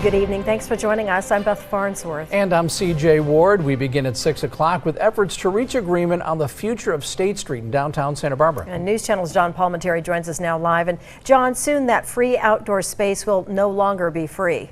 Good evening. Thanks for joining us. I'm Beth Farnsworth. And I'm CJ Ward. We begin at 6 o'clock with efforts to reach agreement on the future of State Street in downtown Santa Barbara. And News Channel's John Palmentary joins us now live. And John, soon that free outdoor space will no longer be free.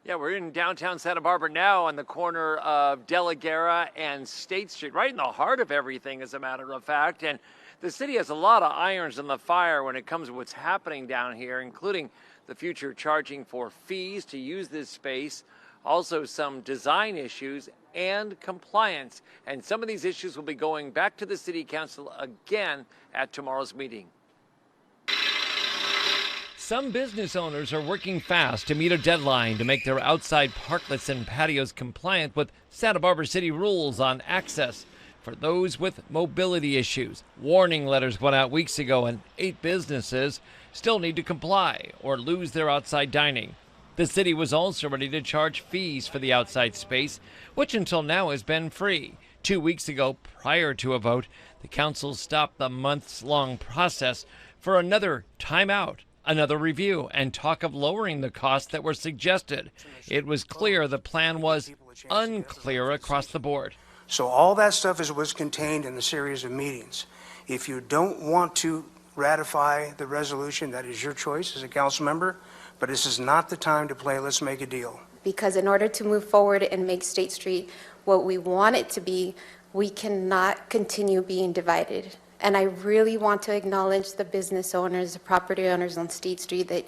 Yeah, we're in downtown Santa Barbara now on the corner of De La Guerra and State Street, right in the heart of everything, as a matter of fact. And the city has a lot of irons in the fire when it comes to what's happening down here, including the future charging for fees to use this space, also some design issues and compliance. And some of these issues will be going back to the city council again at tomorrow's meeting. Some business owners are working fast to meet a deadline to make their outside parklets and patios compliant with Santa Barbara City rules on access for those with mobility issues. Warning letters went out weeks ago, and 8 businesses still need to comply or lose their outside dining. The city was also ready to charge fees for the outside space, which until now has been free. 2 weeks ago, prior to a vote, the council stopped the months-long process for another timeout, another review, and talk of lowering the costs that were suggested. It was clear the plan was unclear across the board. So all that stuff was contained in a series of meetings. If you don't want to ratify the resolution, that is your choice as a council member, but this is not the time to play let's make a deal. Because in order to move forward and make State Street what we want it to be, we cannot continue being divided. And I really want to acknowledge the business owners, the property owners on State Street, that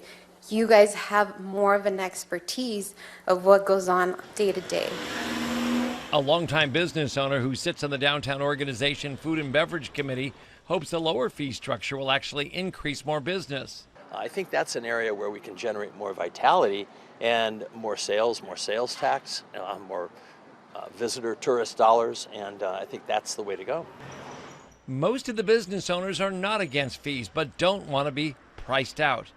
you guys have more of an expertise of what goes on day to day. A longtime business owner who sits on the Downtown Organization Food and Beverage Committee hopes the lower fee structure will actually increase more business. I think that's an area where we can generate more vitality and more sales tax, more visitor tourist dollars, and I think that's the way to go. Most of the business owners are not against fees, but don't want to be priced out.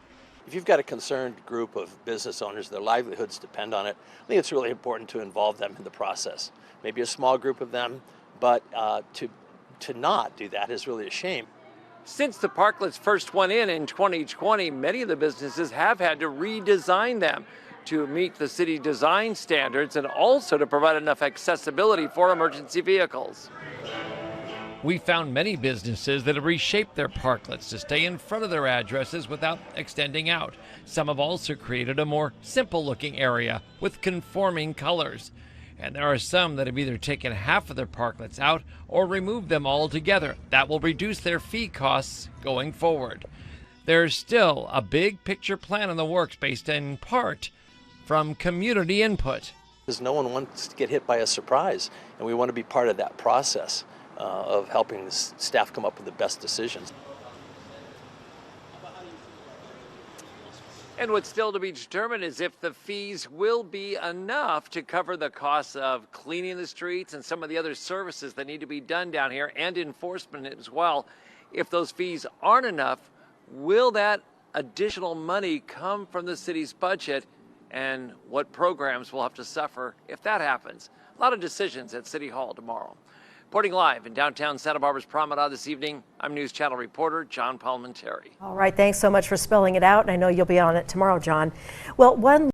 If you've got a concerned group of business owners, their livelihoods depend on it, I think it's really important to involve them in the process. Maybe a small group of them, but to not do that is really a shame. Since the parklets first went in 2020, many of the businesses have had to redesign them to meet the city design standards and also to provide enough accessibility for emergency vehicles. We found many businesses that have reshaped their parklets to stay in front of their addresses without extending out. Some have also created a more simple-looking area with conforming colors. And there are some that have either taken half of their parklets out or removed them altogether. That will reduce their fee costs going forward. There's still a big picture plan in the works based in part from community input. Because no one wants to get hit by a surprise, and we want to be part of that process of helping the staff come up with the best decisions. And what's still to be determined is if the fees will be enough to cover the costs of cleaning the streets and some of the other services that need to be done down here, and enforcement as well. If those fees aren't enough, will that additional money come from the city's budget, and what programs will have to suffer if that happens? A lot of decisions at City Hall tomorrow. Reporting live in downtown Santa Barbara's Promenade this evening, I'm News Channel reporter John Palmentary. All right, thanks so much for spelling it out. And I know you'll be on it tomorrow, John. Well, one